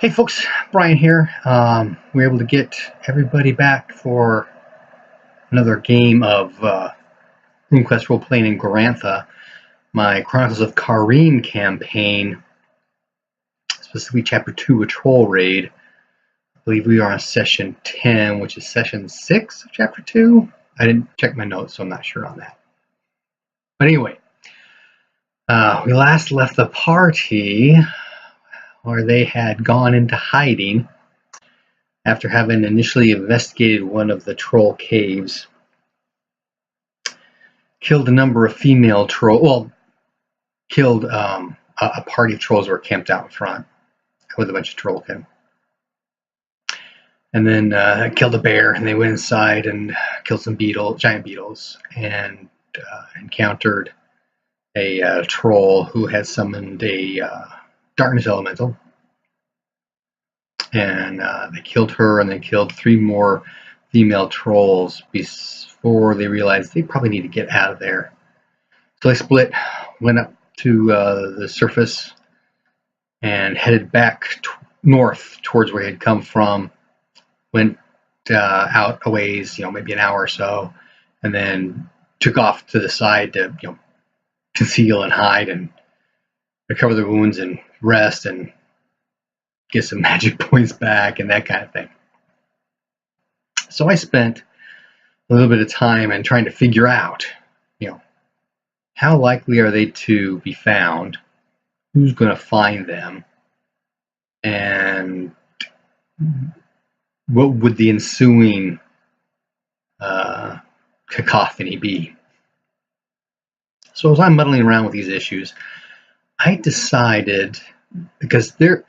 Hey folks, Brian here. We were able to get everybody back for another game of Runequest Roleplaying in Glorantha, my Chronicles of Carreen campaign, specifically Chapter 2, a Troll Raid. I believe we are on Session 10, which is Session 6 of Chapter 2. I didn't check my notes, so I'm not sure on that. But anyway, we last left the party where they had gone into hiding after having initially investigated one of the troll caves. Killed a number of female trolls. Well, killed a party of trolls who were camped out in front with a bunch of trollkin. And then killed a bear, and they went inside and killed some giant beetles, and encountered a troll who had summoned a darkness elemental. And they killed her, and they killed 3 more female trolls before they realized they probably need to get out of there. So they split, went up to the surface, and headed back north towards where they had come from. Went out a ways, maybe an hour or so, and then took off to the side to, conceal and hide and recover their wounds and rest and get some magic points back and that kind of thing. So I spent a little bit of time in trying to figure out, how likely are they to be found, who's going to find them, and what would the ensuing cacophony be. So as I'm muddling around with these issues, I decided, because there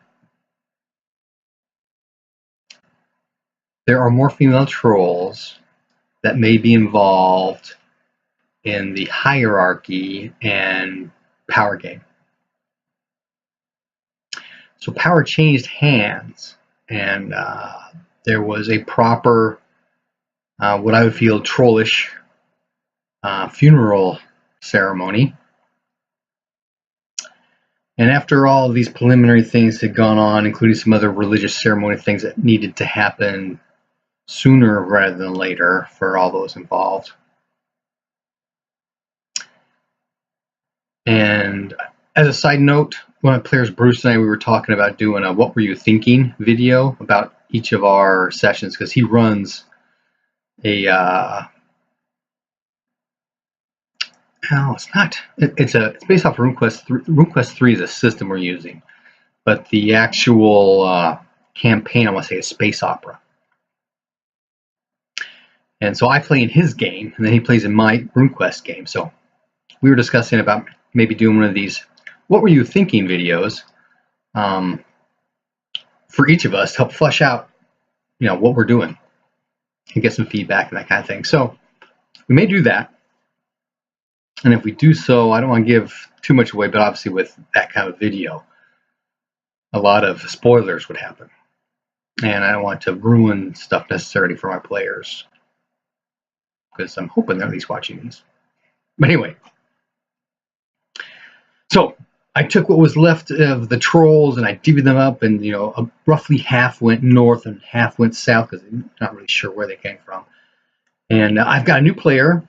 are more female trolls that may be involved in the hierarchy and power game. So power changed hands, and there was a proper, what I would feel trollish funeral ceremony. And after all of these preliminary things had gone on, including some other religious ceremony things that needed to happen sooner rather than later for all those involved. And as a side note, one of the players, Bruce, and I, we were talking about doing a "What Were You Thinking" video about each of our sessions, because he runs a it's based off of Runequest 3. Runequest 3 is a system we're using, but the actual campaign, I want to say, is space opera. And so I play in his game, and then he plays in my Runequest game. So we were discussing about maybe doing one of these "What Were You Thinking" videos for each of us to help flesh out, what we're doing and get some feedback and that kind of thing. So we may do that. And if we do so, I don't want to give too much away, but obviously with that kind of video, a lot of spoilers would happen. And I don't want to ruin stuff necessarily for my players, because I'm hoping they're at least watching these. But anyway, so I took what was left of the trolls and I divvied them up, and roughly half went north and half went south, because I'm not really sure where they came from. And I've got a new player,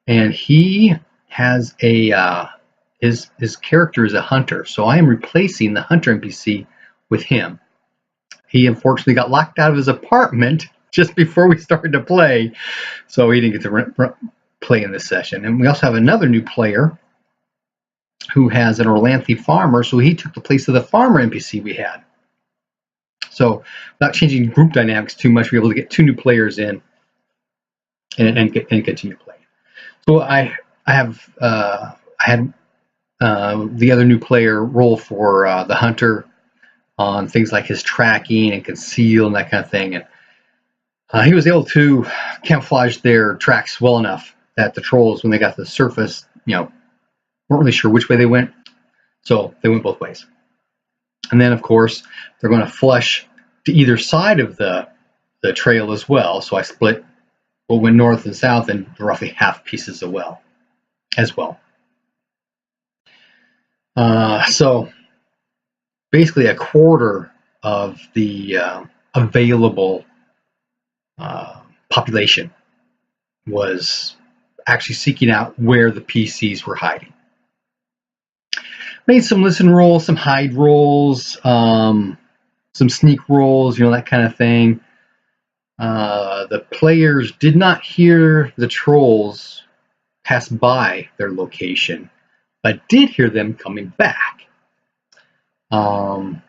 and he has a his character is a hunter, so I am replacing the hunter NPC with him. He unfortunately got locked out of his apartment just before we started to play, so he didn't get to play in this session. And we also have another new player who has an Orlanthe farmer, so he took the place of the farmer NPC we had. So without changing group dynamics too much, we were able to get 2 new players in and continue playing. So I had the other new player roll for the hunter on things like his tracking and conceal and that kind of thing, and he was able to camouflage their tracks well enough that the trolls, when they got to the surface, weren't really sure which way they went, so they went both ways. And then, of course, they're going to flush to either side of the trail as well, so I split what went north and south in roughly half pieces as well. So basically a quarter of the available population was actually seeking out where the PCs were hiding. Made some listen rolls, some hide rolls, some sneak rolls, that kind of thing. The players did not hear the trolls pass by their location, but did hear them coming back. And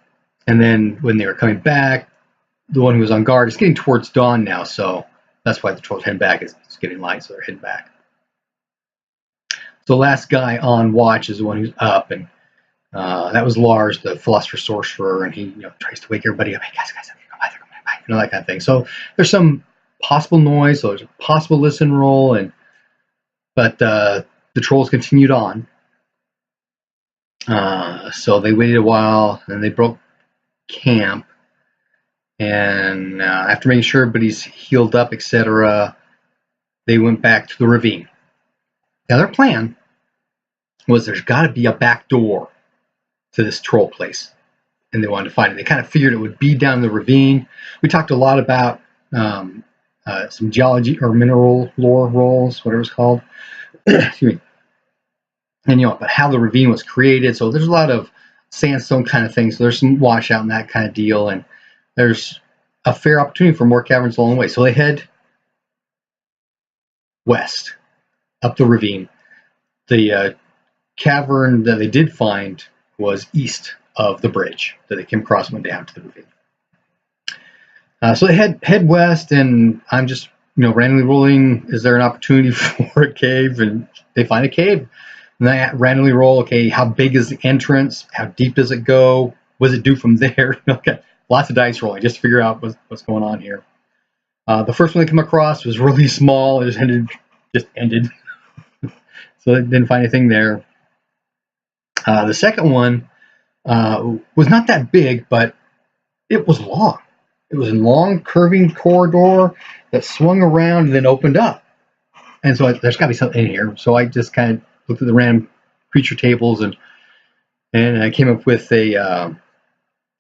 then when they were coming back, the one who was on guard, it's getting towards dawn now, so that's why the trolls head back. It's getting light, so they're heading back. So the last guy on watch is the one who's up, and that was Lars, the philosopher sorcerer, and he tries to wake everybody up. Hey guys, they're coming by, that kind of thing. So there's some possible noise, so there's a possible listen roll, but the trolls continued on. So they waited a while, and they broke camp, and after making sure everybody's healed up, etc., they went back to the ravine. Now their plan was there's got to be a back door to this troll place, and they wanted to find it. They kind of figured it would be down the ravine. We talked a lot about some geology or mineral lore rolls, whatever it's called. Excuse me. And but how the ravine was created. So there's a lot of sandstone kind of things. So there's some washout and that kind of deal, and there's a fair opportunity for more caverns along the way. So they head west up the ravine. The cavern that they did find was east of the bridge that they came across and went down to the ravine. So they head west, and I'm just randomly rolling. Is there an opportunity for a cave? And they find a cave. And I randomly roll, okay, how big is the entrance? How deep does it go? What does it do from there? Okay, lots of dice rolling just to figure out what's going on here. The first one they come across was really small. It just ended. So they didn't find anything there. The second one was not that big, but it was long. It was a long, curving corridor that swung around and then opened up. And so there's got to be something in here. So I just kind of looked at the random creature tables and I came up with a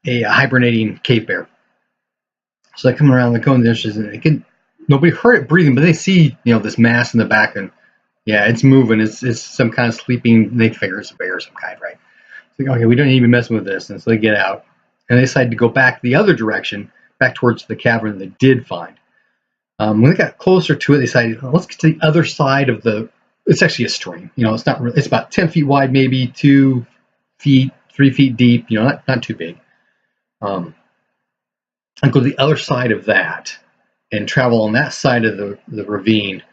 hibernating cave bear. So they come around the cone dishes, and nobody heard it breathing, but they see this mass in the back, and yeah, it's moving. It's some kind of sleeping. They figure it's a bear of some kind, right? So okay, we don't need to be messing with this, and so they get out, and they decide to go back the other direction, back towards the cavern they did find. When they got closer to it, they decided, let's get to the other side of the. It's actually a stream. It's not really. It's about 10 feet wide, maybe 2 feet, 3 feet deep. Not too big. And go to the other side of that and travel on that side of the ravine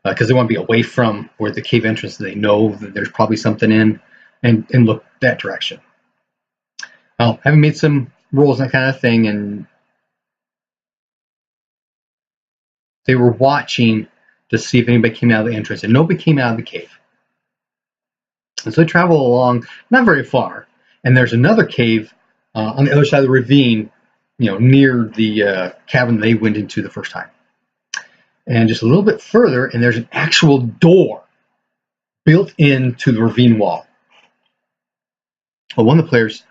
because they want to be away from where the cave entrance. They know that there's probably something in, and look that direction. Well, having made some rolls and that kind of thing, and they were watching to see if anybody came out of the entrance, and nobody came out of the cave. And so they travel along, not very far, and there's another cave on the other side of the ravine, near the cavern they went into the first time. And just a little bit further, and there's an actual door built into the ravine wall. Well, one of the players,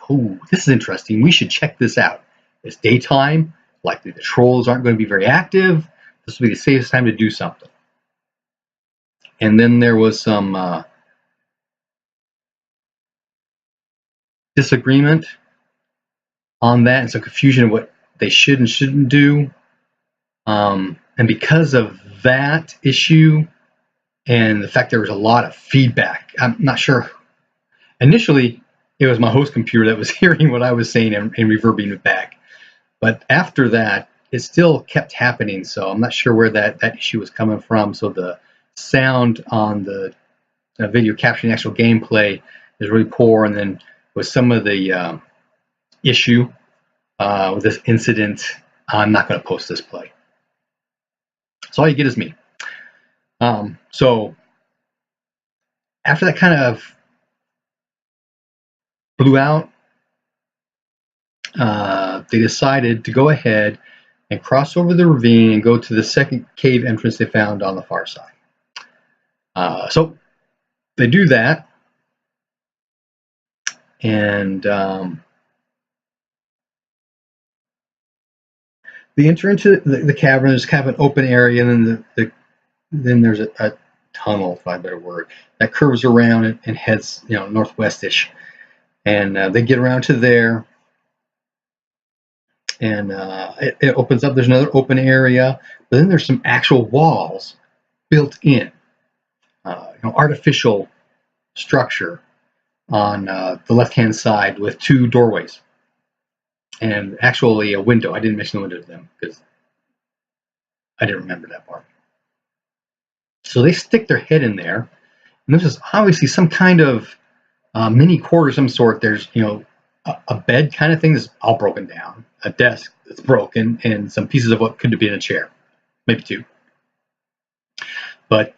this is interesting. We should check this out. It's daytime. Likely the trolls aren't going to be very active. This will be the safest time to do something. And then there was some disagreement on that, and some confusion of what they should and shouldn't do. And because of that issue and the fact there was a lot of feedback, I'm not sure. Initially, it was my host computer that was hearing what I was saying and reverbing it back. But after that, it still kept happening, so I'm not sure where that issue was coming from. So the sound on the video capturing the actual gameplay is really poor, and then with some of the issue with this incident, I'm not going to post this play. So all you get is me. So after that kind of blew out, they decided to go ahead and cross over the ravine and go to the second cave entrance they found on the far side. So they do that, and They enter into the cavern. There's kind of an open area, and then there's a tunnel, if I have a better word, that curves around and heads, northwestish. And they get around to there, and it opens up. There's another open area, but then there's some actual walls built in, artificial structure on the left-hand side with 2 doorways and actually a window. I didn't mention the window to them because I didn't remember that part. So they stick their head in there, and this is obviously some kind of mini court of some sort. There's, a bed kind of thing that's all broken down, a desk that's broken, and some pieces of what could have been a chair, maybe 2. But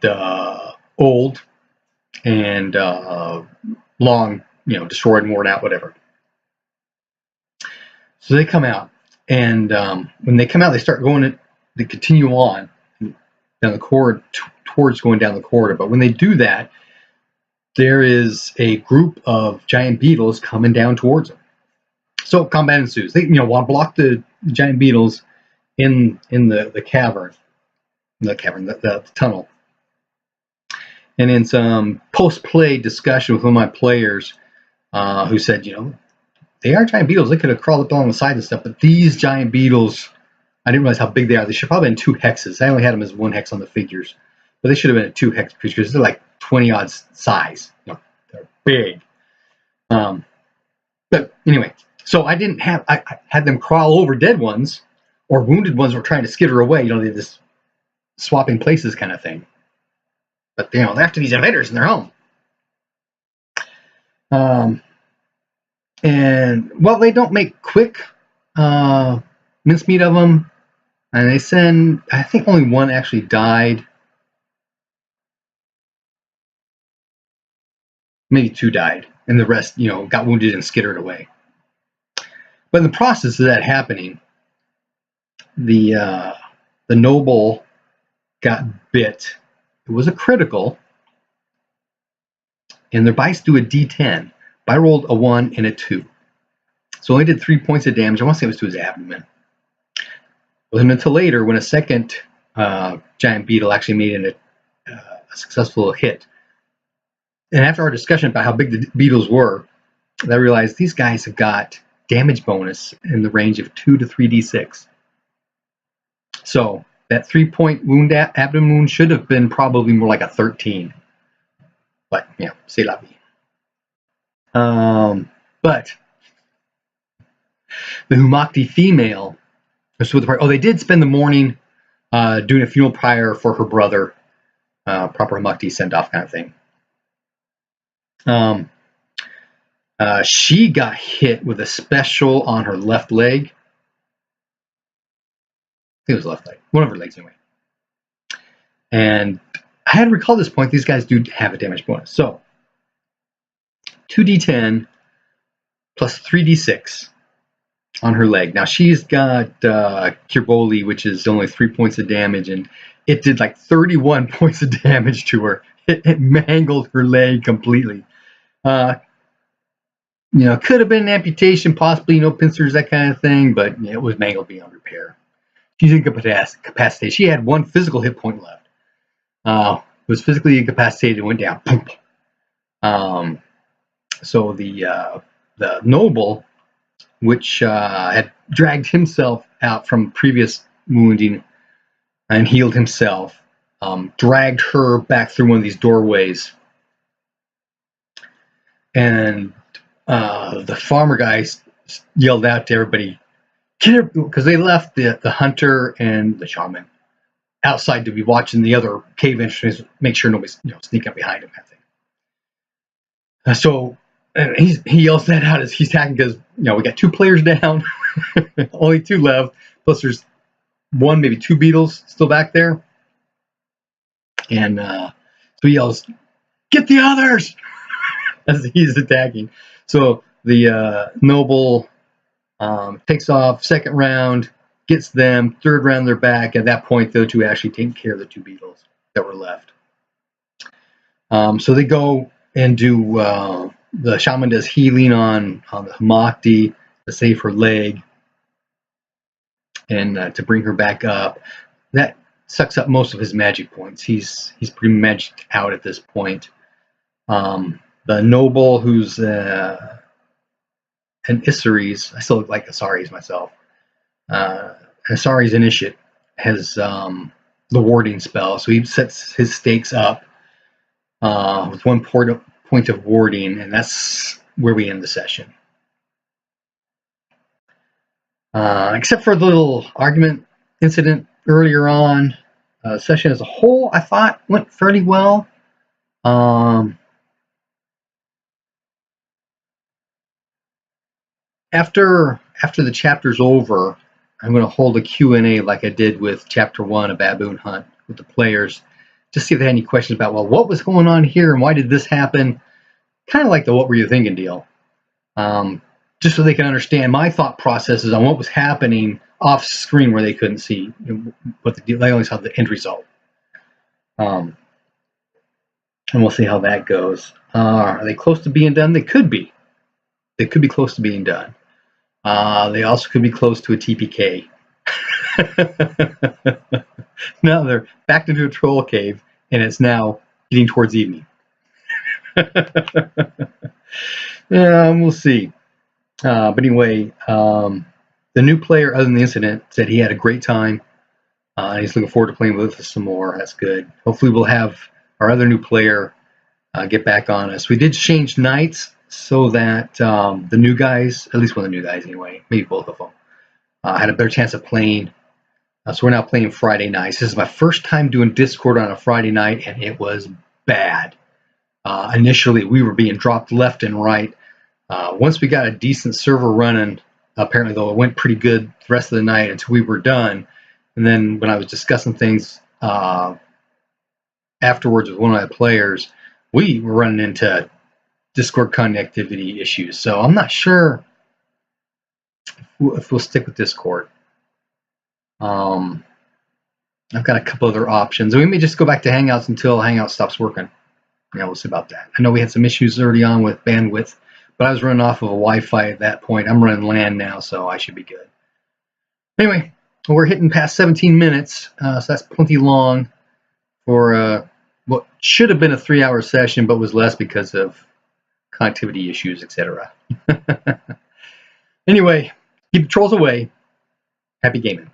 old and long, destroyed and worn out, whatever. So they come out, and when they come out, they start going. They continue on down the corridor towards going down the corridor. But when they do that, there is a group of giant beetles coming down towards them. So combat ensues. They want to block the giant beetles in the cavern, the tunnel. And in some post-play discussion with one of my players, who said, they are giant beetles. They could have crawled up along the side and stuff, but these giant beetles, I didn't realize how big they are. They should probably have been 2 hexes. I only had them as 1 hex on the figures, but they should have been a 2 hex because they're like 20 odd size. They're big. But anyway, so I had them crawl over dead ones or wounded ones were trying to skitter away. They did this swapping places kind of thing. But they're after these invaders and they're home. And they don't make quick mincemeat of them, and they send. I think only 1 actually died. Maybe 2 died, and the rest, got wounded and skittered away. But in the process of that happening, the noble got bit. It was a critical, and their bites do a D10. I rolled a 1 and a 2. So only did 3 points of damage. I want to say it was to his abdomen. It wasn't until later when a second giant beetle actually made a successful hit. And after our discussion about how big the beetles were, I realized these guys have got damage bonus in the range of 2 to 3d6. So that 3-point wound, abdomen wound, should have been probably more like a 13. But, c'est la vie. But the Humakti female, they did spend the morning doing a funeral pyre for her brother, proper Humakti send-off kind of thing. She got hit with a special on her left leg. I think it was left leg, one of her legs anyway. And I had to recall this point, these guys do have a damage bonus. So 2d10 plus 3d6 on her leg. Now she's got Kirboli, which is only 3 points of damage, and it did like 31 points of damage to her. It mangled her leg completely. Could have been an amputation, possibly, pincers, that kind of thing, but it was mangled beyond repair. She's incapacitated. She had 1 physical hit point left. Was physically incapacitated and went down. So the noble, which had dragged himself out from previous wounding and healed himself, dragged her back through one of these doorways. And the farmer guys yelled out to everybody, because they left the hunter and the shaman outside to be watching the other cave entrances, make sure nobody's sneaking up behind him, kind of thing. So he yells that out as he's attacking because we got 2 players down, only 2 left. Plus there's 1, maybe 2 beetles still back there, and so he yells, "Get the others!" as he's attacking. So the noble takes off. 2nd round gets them. 3rd round they're back. At that point, the 2 actually taking care of the 2 beetles that were left. So they go and do. The shaman does healing on the Humakti to save her leg, and to bring her back up. That sucks up most of his magic points. He's pretty magicked out at this point. The noble, who's an Isaries, I still look like Isaries myself. Isaries Initiate has the warding spell, so he sets his stakes up with 1 point of warding, and that's where we end the session. Except for the little argument incident earlier on, the session as a whole, I thought, went fairly well. After the chapter's over, I'm going to hold a Q&A like I did with Chapter 1, A Baboon Hunt, with the players, just see if they had any questions about, well, what was going on here and why did this happen? Kind of like the what were you thinking deal. Just so they can understand my thought processes on what was happening off screen where they couldn't see what they only saw the end result. And we'll see how that goes. Are they close to being done? They could be. They could be close to being done. They also could be close to a TPK. Now they're back into a troll cave, and it's now getting towards evening. We'll see. But anyway, the new player, other than the incident, said he had a great time. He's looking forward to playing with us some more. That's good. Hopefully we'll have our other new player get back on us. We did change nights so that the new guys, at least one of the new guys anyway, maybe both of them, had a better chance of playing. So we're now playing Friday nights. This is my first time doing Discord on a Friday night, and it was bad. Initially, we were being dropped left and right. Once we got a decent server running, apparently, though, it went pretty good the rest of the night until we were done. And then when I was discussing things afterwards with one of my players, we were running into Discord connectivity issues. So I'm not sure if we'll stick with Discord. I've got a couple other options. We may just go back to Hangouts until Hangout stops working. Yeah, we'll see about that. I know we had some issues early on with bandwidth, but I was running off of a Wi-Fi at that point. I'm running LAN now, so I should be good. Anyway, we're hitting past 17 minutes, so that's plenty long for what should have been a 3-hour session, but was less because of connectivity issues, etc. Anyway, keep the trolls away. Happy gaming.